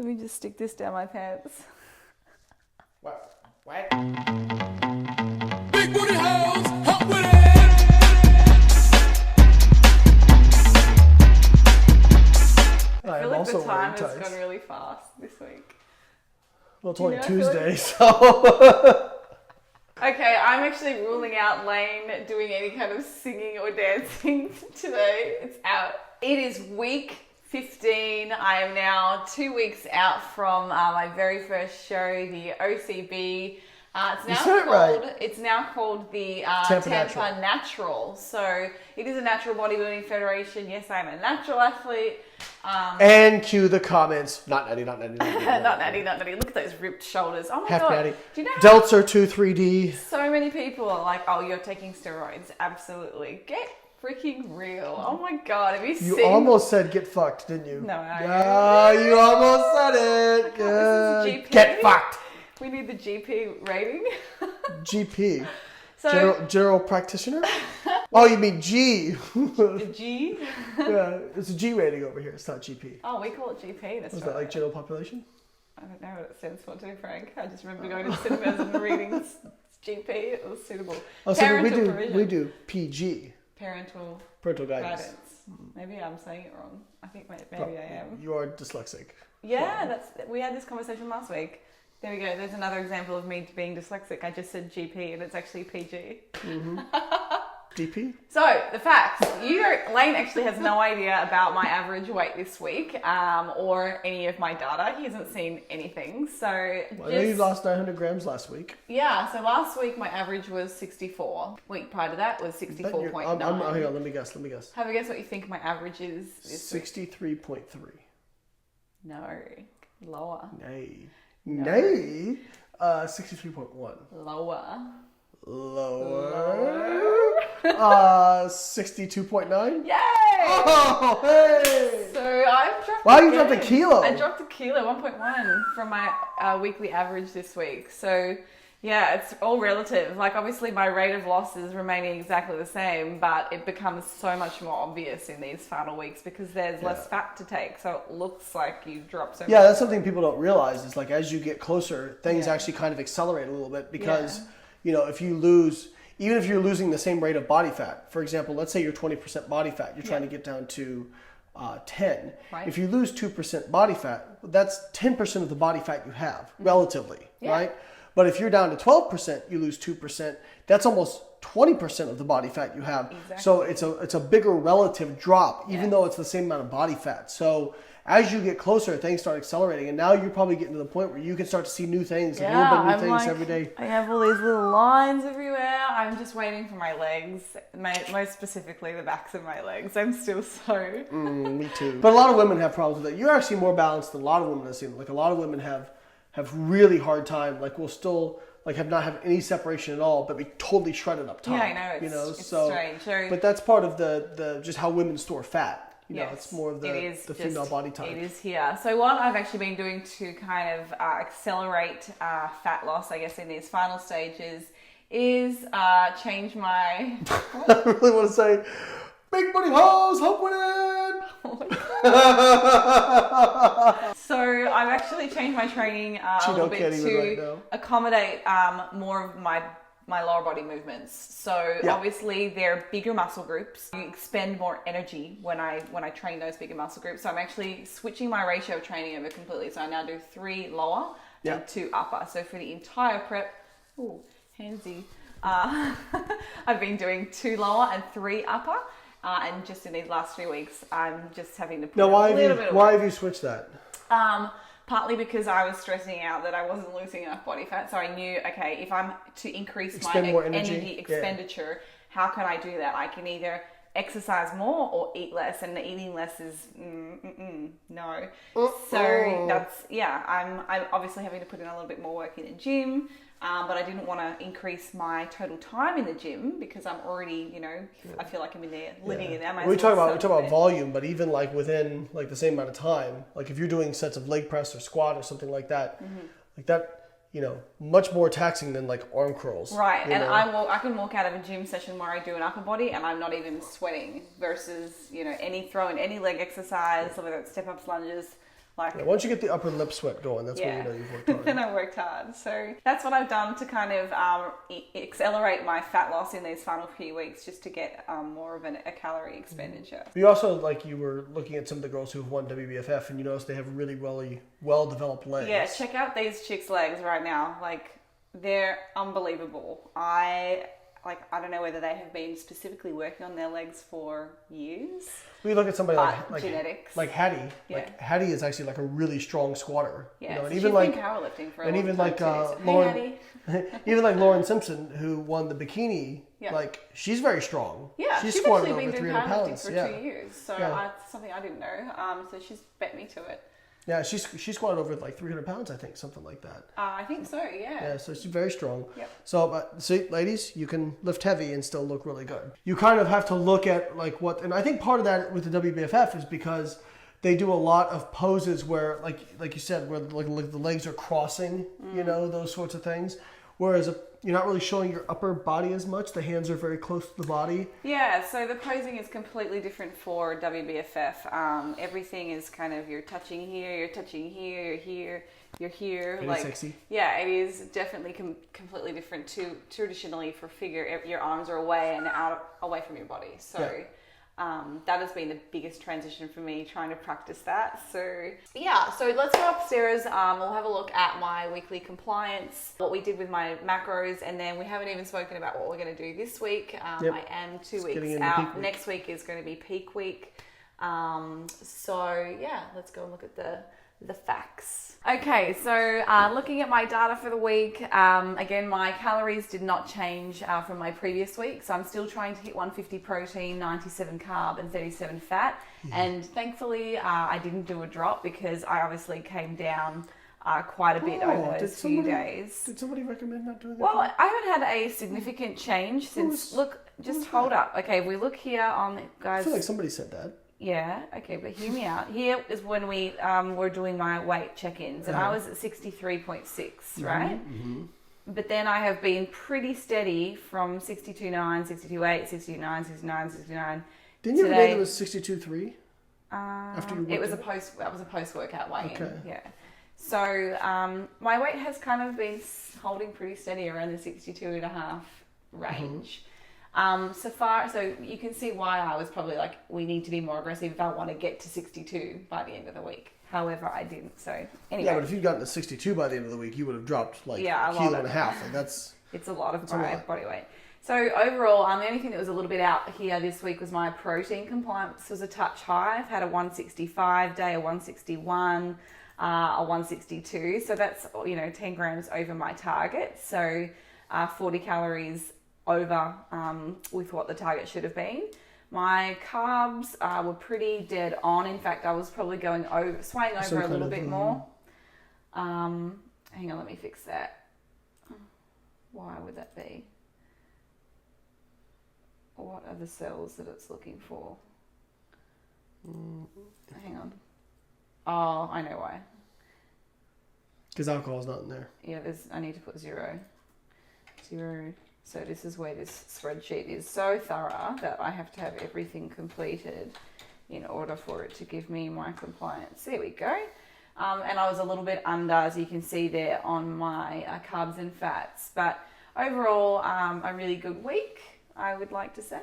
Let me just stick this down my pants. What? Big booty hoes, help with it. I feel like the time has gone really fast this week. Well, it's only Tuesday, so... Okay, I'm actually ruling out Lane doing any kind of singing or dancing today. It's out. It is week 15. I am now 2 weeks out from my very first show, the OCB. It's now called the Tampa Natural. So it is a natural bodybuilding federation. Yes, I'm a natural athlete. And cue the comments. Not natty. Not natty. Look at those ripped shoulders. Oh my Half God. natty. Do you know Delts are 2, 3D. So many people are like, oh, you're taking steroids. Absolutely. Get freaking real. Oh my God. Have you seen... You almost said get fucked, didn't you? No, you almost said it. This is GP. Get fucked. We need the GP rating. GP. So, General practitioner? Oh, you mean G. The G? Yeah, it's a G rating over here. It's not GP. Oh, we call it GP in Australia. Was that like general population? I don't know what it stands for, to be frank. I just remember going to cinemas and reading GP. It was suitable. Oh, so we do PG. Parental guidance. Maybe I'm saying it wrong. I think maybe I am. You are dyslexic. Yeah, we had this conversation last week. There we go. There's another example of me being dyslexic. I just said GP and it's actually PG. Mm-hmm. DP? So, the facts. Lane actually has no idea about my average weight this week or any of my data. He hasn't seen anything. So, I know you lost 900 grams last week. Yeah, so last week my average was 64. Week prior to that was 64.9. Hang on, let me guess. Have a guess what you think my average is this 63.3. No, lower. Nay. 63.1. Lower. 62.9. Yay! Oh, hey! So I've dropped. Wow, you dropped a kilo. I dropped a kilo, 1.1 from my weekly average this week. So yeah, it's all relative. Like obviously my rate of loss is remaining exactly the same, but it becomes so much more obvious in these final weeks because there's less fat to take. So it looks like you drop so much. Yeah, that's something people don't realize is like as you get closer, things actually kind of accelerate a little bit because, if you lose, even if you're losing the same rate of body fat, for example, let's say you're 20% body fat, you're trying to get down to 10. Right. If you lose 2% body fat, that's 10% of the body fat you have, relatively, right? But if you're down to 12%, you lose 2%. That's almost 20% of the body fat you have. Exactly. So it's a bigger relative drop, even though it's the same amount of body fat. So as you get closer, things start accelerating, and now you're probably getting to the point where you can start to see new things, a little bit of new things every day. I have all these little lines everywhere. I'm just waiting for my legs, most specifically the backs of my legs. I'm still so... Me too. But a lot of women have problems with that. You're actually more balanced than a lot of women I've seen. Like a lot of women have really hard time. Like we'll still not have any separation at all, but be totally shredded up top. Yeah, I know. It's strange. But that's part of the just how women store fat. It's more of the female body type. It is here. So what I've actually been doing to kind of accelerate fat loss, I guess, in these final stages is change my... I really want to say, big booty hoes, help with it! So I've actually changed my training a little bit to accommodate more of my lower body movements. So obviously they're bigger muscle groups. You expend more energy when I train those bigger muscle groups. So I'm actually switching my ratio of training over completely. So I now do 3 lower and 2 upper. So for the entire prep, handsy, I've been doing 2 lower and 3 upper. And just in these last 3 weeks, I'm just having to put a little bit of work. Why have you switched that? Partly because I was stressing out that I wasn't losing enough body fat. So I knew, okay, if I'm to increase my energy expenditure, how can I do that? I can either exercise more or eat less. And the eating less is no. So that's, I'm obviously having to put in a little bit more work in the gym. But I didn't want to increase my total time in the gym because I'm already, I feel like I'm in there, living in there. We talk about volume, but even like within like the same amount of time, like if you're doing sets of leg press or squat or something like that, much more taxing than like arm curls. Right, and I can walk out of a gym session where I do an upper body and I'm not even sweating versus, any leg exercise, whether it's step-ups, lunges, Like, yeah, once you get the upper lip sweat going, that's when you know you've worked hard. Then I worked hard. So that's what I've done to kind of accelerate my fat loss in these final few weeks, just to get more of a calorie expenditure. You also, like, you were looking at some of the girls who've won WBFF, and you notice they have really well-developed legs. Yeah, check out these chicks' legs right now. Like, they're unbelievable. I don't know whether they have been specifically working on their legs for years. We look at somebody like genetics. Like Hattie. Yeah. Like Hattie is actually like a really strong squatter. Yeah, you know, and so even she's like been powerlifting for a and long even time like too, so, Lauren, hey, even like Lauren Simpson, who won the bikini. Yeah. Like, she's very strong. Yeah, she's she's squatted actually over been doing 300 powerlifting pounds. for 2 years, so it's something I didn't know. So she's bet me to it. Yeah, she squatted over like 300 pounds, I think, something like that. I think so, yeah. Yeah, so she's very strong. Yep. So, see, ladies, you can lift heavy and still look really good. You kind of have to look at like what, and I think part of that with the WBFF is because they do a lot of poses where, like you said, where like the legs are crossing, you know, those sorts of things. Whereas you're not really showing your upper body as much. The hands are very close to the body. Yeah, so the posing is completely different for WBFF. Everything is kind of, you're touching here, you're touching here, you're here, you're here. Very like, sexy. Yeah, it is definitely completely different to traditionally for figure. Your arms are away and away from your body. So. Yeah. That has been the biggest transition for me, trying to practice that. So yeah, so let's go upstairs. We'll have a look at my weekly compliance, what we did with my macros, and then we haven't even spoken about what we're going to do this week. I am 2 weeks out. Next week is going to be peak week. So yeah, let's go and look at the facts. Okay, so looking at my data for the week, again, my calories did not change from my previous week. So I'm still trying to hit 150 protein, 97 carb, and 37 fat. Yeah. And thankfully, I didn't do a drop because I obviously came down quite a bit over those few days. Did somebody recommend not doing that? Well, I haven't had a significant change since, hold up. Okay, we look here on, guys. I feel like somebody said that. Yeah, okay, but hear me out. Here is when we were doing my weight check-ins, and I was at 63.6, right? Mm-hmm. But then I have been pretty steady from 62.9, 62.8, 69, 69, 69. Didn't you say it was 62.3? After you it was a post-workout weigh-in. Okay. Yeah. So my weight has kind of been holding pretty steady around the 62.5 range. So you can see why I was probably like, we need to be more aggressive if I want to get to 62 by the end of the week. However, I didn't. So anyway. Yeah, but if you'd gotten to 62 by the end of the week, you would have dropped like a kilo and a half. Like it's a lot of body weight. So overall, the only thing that was a little bit out here this week was my protein compliance was a touch high. I've had a 165 day, a 161, a 162. So that's 10 grams over my target. So 40 calories over with what the target should have been. My carbs were pretty dead on. In fact, I was probably swaying over a little bit more. Hang on, let me fix that. Why would that be? What are the cells that it's looking for? Hang on. Oh, I know why. Because alcohol's not in there. Yeah, I need to put 0. So this is where this spreadsheet is so thorough that I have to have everything completed in order for it to give me my compliance. There we go. And I was a little bit under, as you can see there, on my carbs and fats. But overall, a really good week, I would like to say.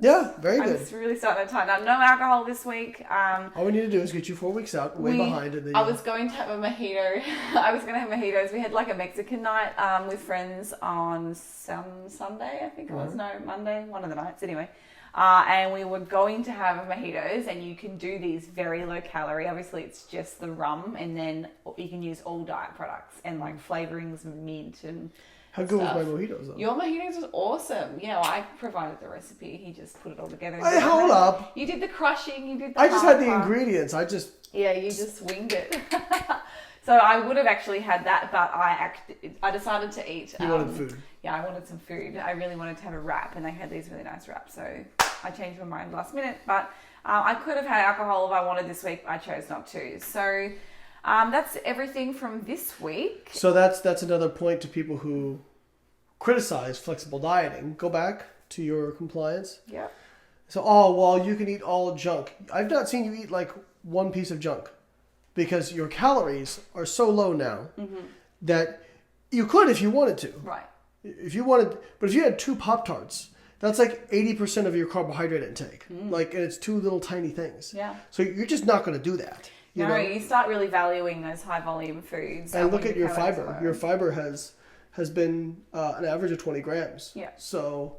Yeah, very good. I'm just really starting to tighten up. No alcohol this week. All we need to do is get you 4 weeks out, way behind it. I was going to have a mojito. I was going to have mojitos. We had like a Mexican night with friends on Sunday, I think it was. No, Monday, one of the nights anyway. And we were going to have mojitos, and you can do these very low calorie. Obviously, it's just the rum, and then you can use all diet products and like flavorings, mint and How good was my mojitos though? Your mojitos was awesome. I provided the recipe. He just put it all together. Hey, hold up. You did the crushing. You did the I just had the ingredients. Yeah, you just winged it. So I would have actually had that, but I decided to eat. You wanted food. Yeah, I wanted some food. I really wanted to have a wrap, and they had these really nice wraps. So I changed my mind last minute, but I could have had alcohol if I wanted this week. I chose not to. So that's everything from this week. So that's another point to people who criticize flexible dieting. Go back to your compliance. Yeah. So, you can eat all junk. I've not seen you eat like one piece of junk. because your calories are so low now that you could if you wanted to. Right. If you wanted, but if you had 2 Pop-Tarts, that's like 80% of your carbohydrate intake. Like, and it's 2 little tiny things. Yeah. So you're just not going to do that. You know? You start really valuing those high volume foods. And look at your fiber. Your fiber has been an average of 20 grams. Yeah. So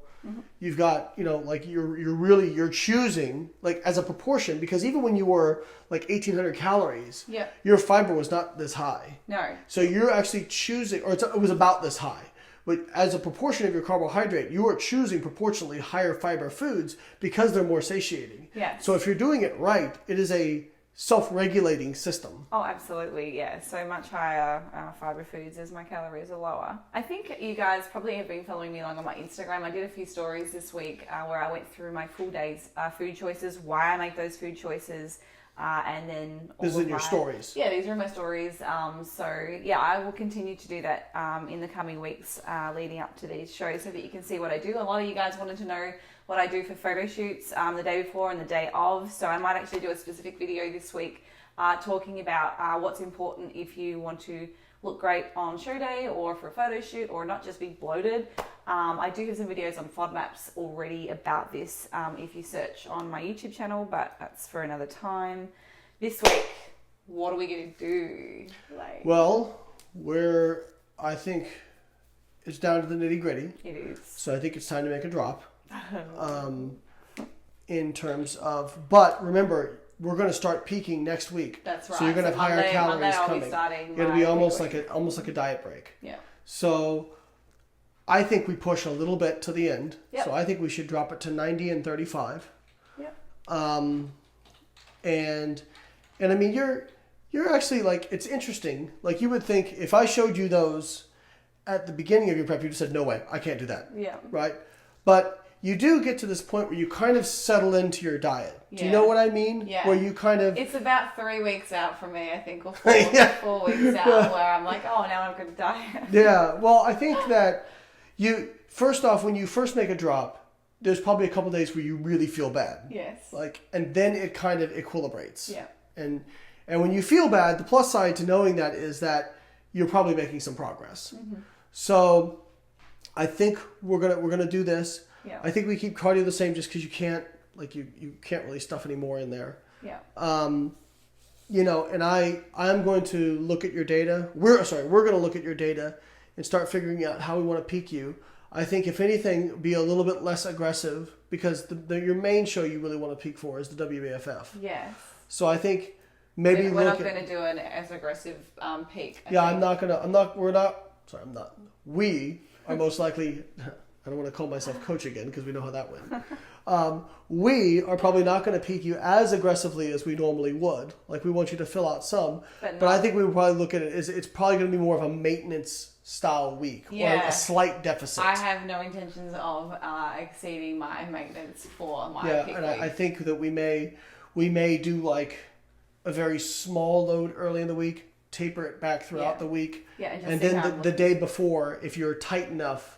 you've got, like you're choosing, like, as a proportion, because even when you were like 1,800 calories, your fiber was not this high. No. So you're actually choosing, or it was about this high. But as a proportion of your carbohydrate, you are choosing proportionally higher fiber foods because they're more satiating. Yes. So if you're doing it right, it is a self-regulating system. Oh, absolutely, yeah. So much higher fiber foods as my calories are lower. I think you guys probably have been following me along on my Instagram. I did a few stories this week where I went through my full day's food choices, why I make those food choices, and then this is in your stories. Yeah, these are my stories. So yeah, I will continue to do that in the coming weeks leading up to these shows so that you can see what I do. A lot of you guys wanted to know what I do for photo shoots the day before and the day of. So I might actually do a specific video this week talking about what's important if you want to look great on show day or for a photo shoot or not just be bloated. I do have some videos on FODMAPs already about this if you search on my YouTube channel, but that's for another time. This week, what are we going to do? Well, I think it's down to the nitty gritty. It is. So I think it's time to make a drop. In terms of, but remember, we're going to start peaking next week. That's right. So you're going to have higher calories coming. It'll be almost like a diet break. Yeah. So I think we push a little bit to the end. Yep. So I think we should drop it to 90 and 35. Yep. And I mean, you're actually, like, it's interesting. Like, you would think if I showed you those at the beginning of your prep, you'd have said, no way, I can't do that. Yeah. Right? But you do get to this point where you kind of settle into your diet. Do you know what I mean? Yeah. Where you kind of... It's about 3 weeks out for me, I think, or 4 weeks out where I'm like, oh, now I'm going to diet. Yeah. Well, I think that first off, when you first make a drop, there's probably a couple days where you really feel bad. Yes. Like, and then it kind of equilibrates. Yeah. And when you feel bad, the plus side to knowing that is that you're probably making some progress. Mm-hmm. So I think we're gonna do this. Yeah. I think we keep cardio the same just because you can't really stuff any more in there. Yeah. And I'm going to look at your data. We're going to look at your data and start figuring out how we want to peak you. I think if anything, be a little bit less aggressive because your main show you really want to peak for is the WAFF. Yes. So I think maybe we're not going to do an as aggressive peak. We are most likely, I don't want to call myself coach again because we know how that went. We are probably not going to peak you as aggressively as we normally would. Like, we want you to fill out some. But I think we would probably look at it as it's probably going to be more of a maintenance style week or a slight deficit. I have no intentions of exceeding my maintenance for my peak and week. I think that we may do like a very small load early in the week, taper it back throughout the week. Yeah, and then the day before, if you're tight enough,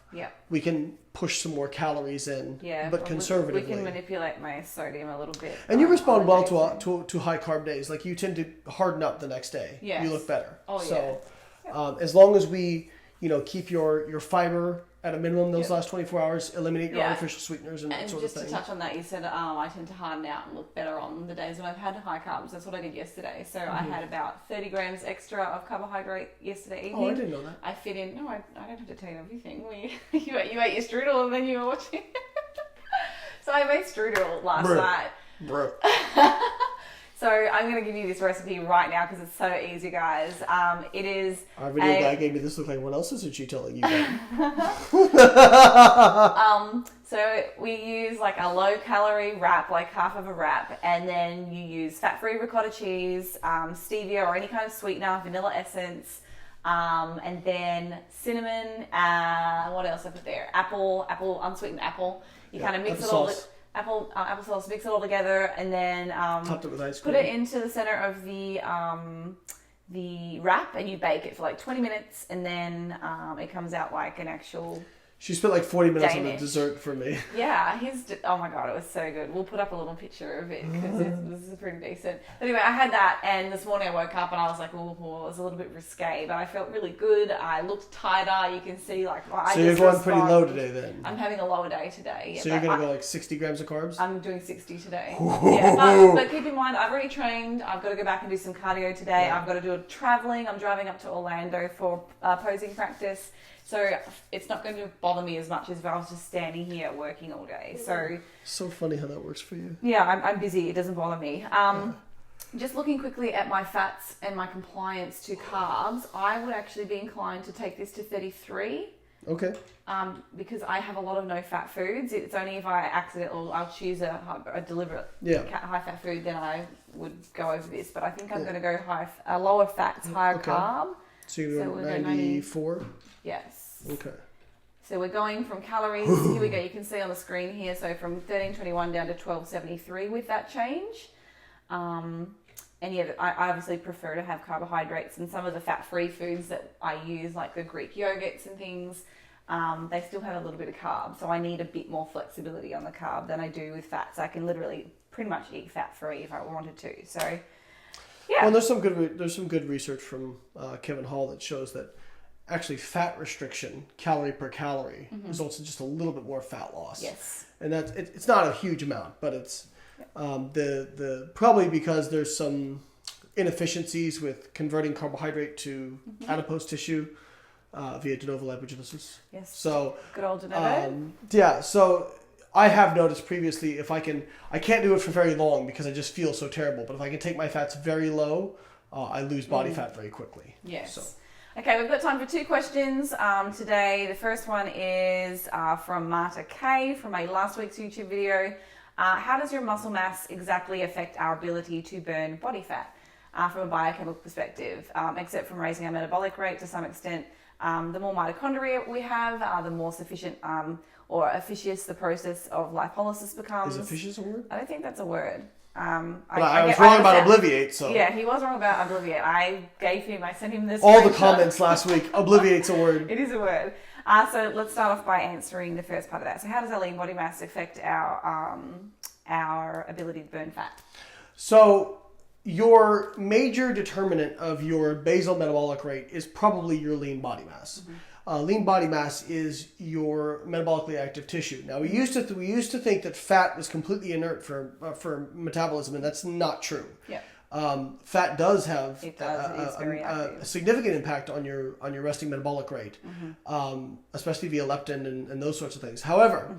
we can push some more calories in, but conservatively. We can manipulate my sodium a little bit. And you respond well to high carb days. Like, you tend to harden up the next day. Yes. You look better. Oh, so as long as we keep your fiber at a minimum those last 24 hours, eliminate your artificial sweeteners and that sort of thing. And just to touch on that, you said I tend to harden out and look better on the days when I've had high carbs. That's what I did yesterday. So I had about 30 grams extra of carbohydrate yesterday evening. Oh, I didn't know that. I fit in. No, I don't have to tell you everything. You ate your strudel and then you were watching. So I made strudel last night. Bro. So I'm going to give you this recipe right now because it's so easy, guys. It is... Our video guy gave me this look like, what else isn't she telling you? So we use like a low-calorie wrap, like half of a wrap, and then you use fat-free ricotta cheese, stevia or any kind of sweetener, vanilla essence, and then cinnamon, what else I put there? Apple, unsweetened apple. You kind of mix it all... Applesauce, mix it all together, and then topped it with ice cream. Put it into the center of the wrap, and you bake it for like 20 minutes, and then it comes out like an actual She spent like 40 minutes on Danish. the dessert for me. Yeah, oh my god, it was so good. We'll put up a little picture of it because this is pretty decent. Anyway, I had that, and this morning I woke up and I was like, oh, it was a little bit risque, but I felt really good. I looked tighter. You can see, like, So you're going pretty low today then? I'm having a lower day today. Yeah, so you're going to go like 60 grams of carbs? I'm doing 60 today. Yeah, but keep in mind, I've already trained. I've got to go back and do some cardio today. Yeah. I've got to do traveling. I'm driving up to Orlando for posing practice. So it's not going to bother me as much as if I was just standing here working all day. So funny how that works for you. Yeah, I'm busy. It doesn't bother me. Just looking quickly at my fats and my compliance to carbs, I would actually be inclined to take this to 33. Okay. Because I have a lot of no-fat foods. It's only if I I'll choose a deliberate high-fat food, then I would go over this. But I think I'm going to go lower fats, higher carb. So you're going 94? Yes. Okay. So we're going from calories, here we go, you can see on the screen here, so from 1321 down to 1273 with that change. And yeah, I obviously prefer to have carbohydrates, and some of the fat-free foods that I use, like the Greek yogurts and things, they still have a little bit of carb, so I need a bit more flexibility on the carb than I do with fats. I can literally pretty much eat fat-free if I wanted to, so yeah. Well, there's some good research from Kevin Hall that shows that actually fat restriction, calorie per calorie, results in just a little bit more fat loss. Yes. And that's it's not a huge amount, but it's the probably because there's some inefficiencies with converting carbohydrate to adipose tissue via de novo lipogenesis. Yes. So good old de novo. Yeah. So I have noticed previously I can't do it for very long because I just feel so terrible. But if I can take my fats very low, I lose body fat very quickly. Yes. So. Okay, we've got time for 2 questions today. The first one is from Marta K from my last week's YouTube video. How does your muscle mass exactly affect our ability to burn body fat from a biochemical perspective? Except from raising our metabolic rate to some extent, the more mitochondria we have, the more sufficient or efficacious the process of lipolysis becomes. Is efficacious a word? I don't think that's a word. I was wrong about obliviate, so. Yeah, he was wrong about obliviate. I sent him this. All the comments last week, obliviate's a word. It is a word. So let's start off by answering the first part of that. So how does our lean body mass affect our ability to burn fat? So your major determinant of your basal metabolic rate is probably your lean body mass. Lean body mass is your metabolically active tissue. Now we used to think that fat was completely inert for metabolism, and that's not true. Yeah. Fat does have a significant impact on your resting metabolic rate, especially via leptin and those sorts of things. However,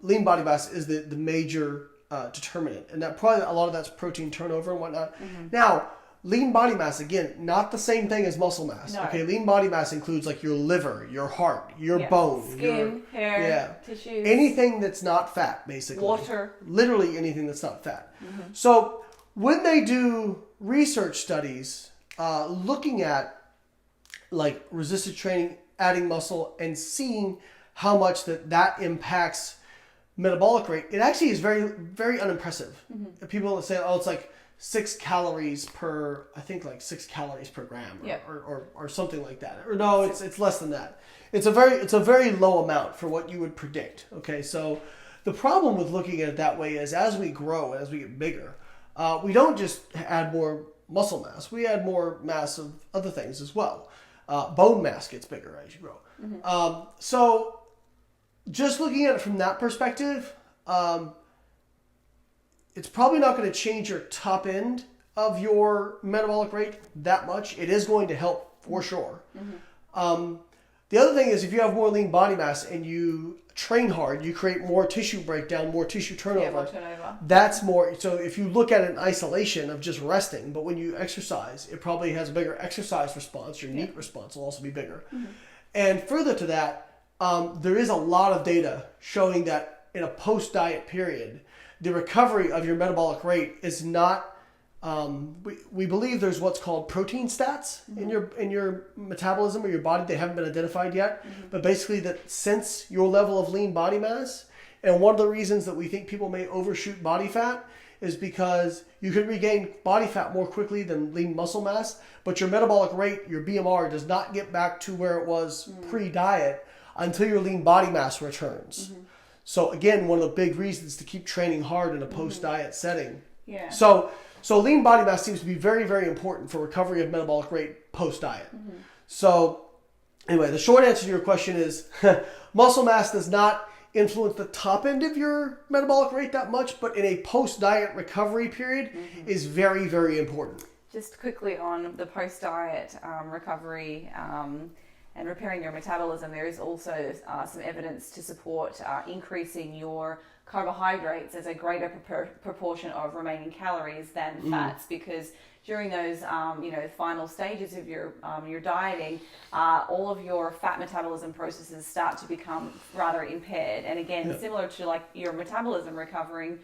lean body mass is the major determinant, and that probably a lot of that's protein turnover and whatnot. Now, lean body mass, again, not the same thing as muscle mass. No. Okay, lean body mass includes like your liver, your heart, your bone, skin, hair, tissues, anything that's not fat, basically. Water. Literally anything that's not fat. So when they do research studies looking at like resistance training, adding muscle, and seeing how much that impacts metabolic rate, it actually is very, very unimpressive. People say, oh, it's like 6 calories per, I think like 6 calories per gram or something like that. Or no, it's less than that. It's a very low amount for what you would predict. Okay, so the problem with looking at it that way is as we grow, as we get bigger, we don't just add more muscle mass, we add more mass of other things as well. Bone mass gets bigger as you grow. So just looking at it from that perspective, it's probably not going to change your top end of your metabolic rate that much. It is going to help for sure. The other thing is if you have more lean body mass and you train hard, you create more tissue breakdown, more tissue turnover. Yeah, more turnover. That's more. So if you look at it in isolation of just resting, but when you exercise, it probably has a bigger exercise response. Your NEAT response will also be bigger. And further to that, there is a lot of data showing that in a post-diet period, the recovery of your metabolic rate is not. We believe there's what's called protein stats in your metabolism or your body. They haven't been identified yet, but basically that sense your level of lean body mass. And one of the reasons that we think people may overshoot body fat is because you can regain body fat more quickly than lean muscle mass, but your metabolic rate, your BMR, does not get back to where it was pre-diet until your lean body mass returns. So again, one of the big reasons to keep training hard in a post-diet setting. Yeah. So lean body mass seems to be very, very important for recovery of metabolic rate post-diet. So anyway, the short answer to your question is muscle mass does not influence the top end of your metabolic rate that much, but in a post-diet recovery period is very, very important. Just quickly on the post-diet recovery and repairing your metabolism, there is also some evidence to support increasing your carbohydrates as a greater proportion of remaining calories than fats, because during those final stages of your dieting, all of your fat metabolism processes start to become rather impaired. And again, similar to like your metabolism recovering,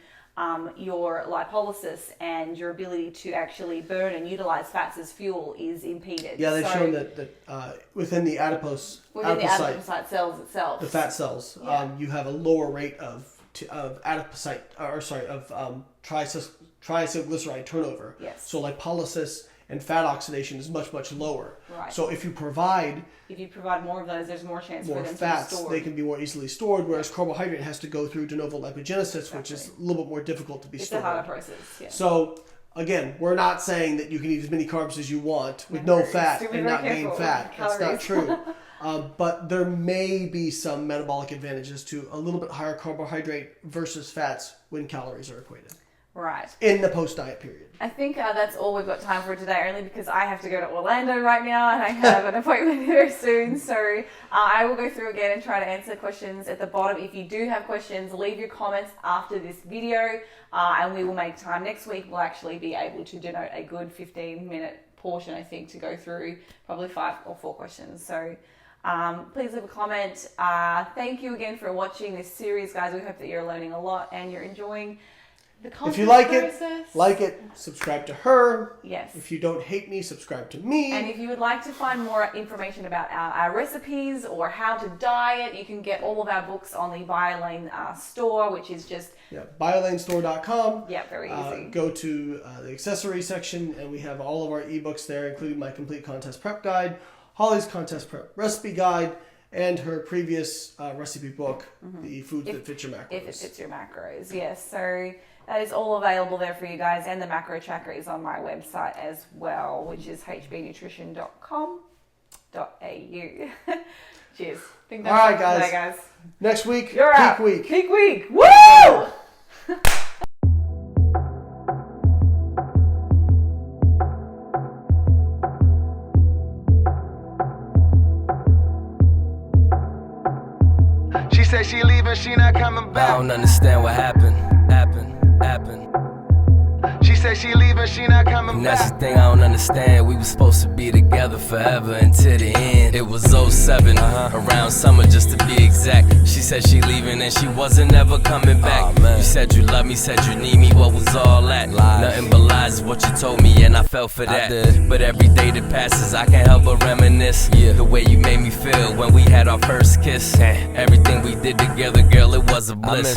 your lipolysis and your ability to actually burn and utilize fats as fuel is impeded. Yeah, they've shown that within the adipocyte cells itself, the fat cells, you have a lower rate of triacylglyceride turnover. Yes. So lipolysis and fat oxidation is much, much lower. Right. So if you provide more of those, there's more chance for them fats, to be stored. they can be more easily stored, whereas carbohydrate has to go through de novo lipogenesis, which is a little bit more difficult to be stored. It's a harder process, yeah. So again, we're not saying that you can eat as many carbs as you want with no fat and not gain fat. That's not true. But there may be some metabolic advantages to a little bit higher carbohydrate versus fats when calories are equated. Right. In the post-diet period. I think that's all we've got time for today, only because I have to go to Orlando right now and I have an appointment very soon. So I will go through again and try to answer questions at the bottom. If you do have questions, leave your comments after this video and we will make time. Next week, we'll actually be able to denote a good 15-minute portion, I think, to go through probably 5 or 4 questions. So please leave a comment. Thank you again for watching this series, guys. We hope that you're learning a lot and you're enjoying the content. If you like it, subscribe to her. Yes. If you don't hate me, subscribe to me. And if you would like to find more information about our recipes or how to diet, you can get all of our books on the BioLane store, which is just BioLaneStore.com. Yeah, very easy. Go to the accessory section, and we have all of our ebooks there, including my complete contest prep guide, Holly's contest prep recipe guide, and her previous recipe book, The Foods That Fit Your Macros. If it fits your macros, yes. So that is all available there for you guys, and the macro tracker is on my website as well, which is hbnutrition.com.au. Cheers. All right, guys. Next week, peak week. Peak week. Woo! She said she leaving, she not coming back. I don't understand what happened. She said she leaving, she not coming And back. that's the thing I don't understand. We was supposed to be together forever until the end. It was 07, around summer just to be exact. She said she leaving and she wasn't ever coming back. You said you love me, said you need me, what was all that? Nothing but lies is what you told me and I fell for that. But every day that passes I can't help but reminisce. The way you made me feel when we had our first kiss. Everything we did together, girl, it was a bliss.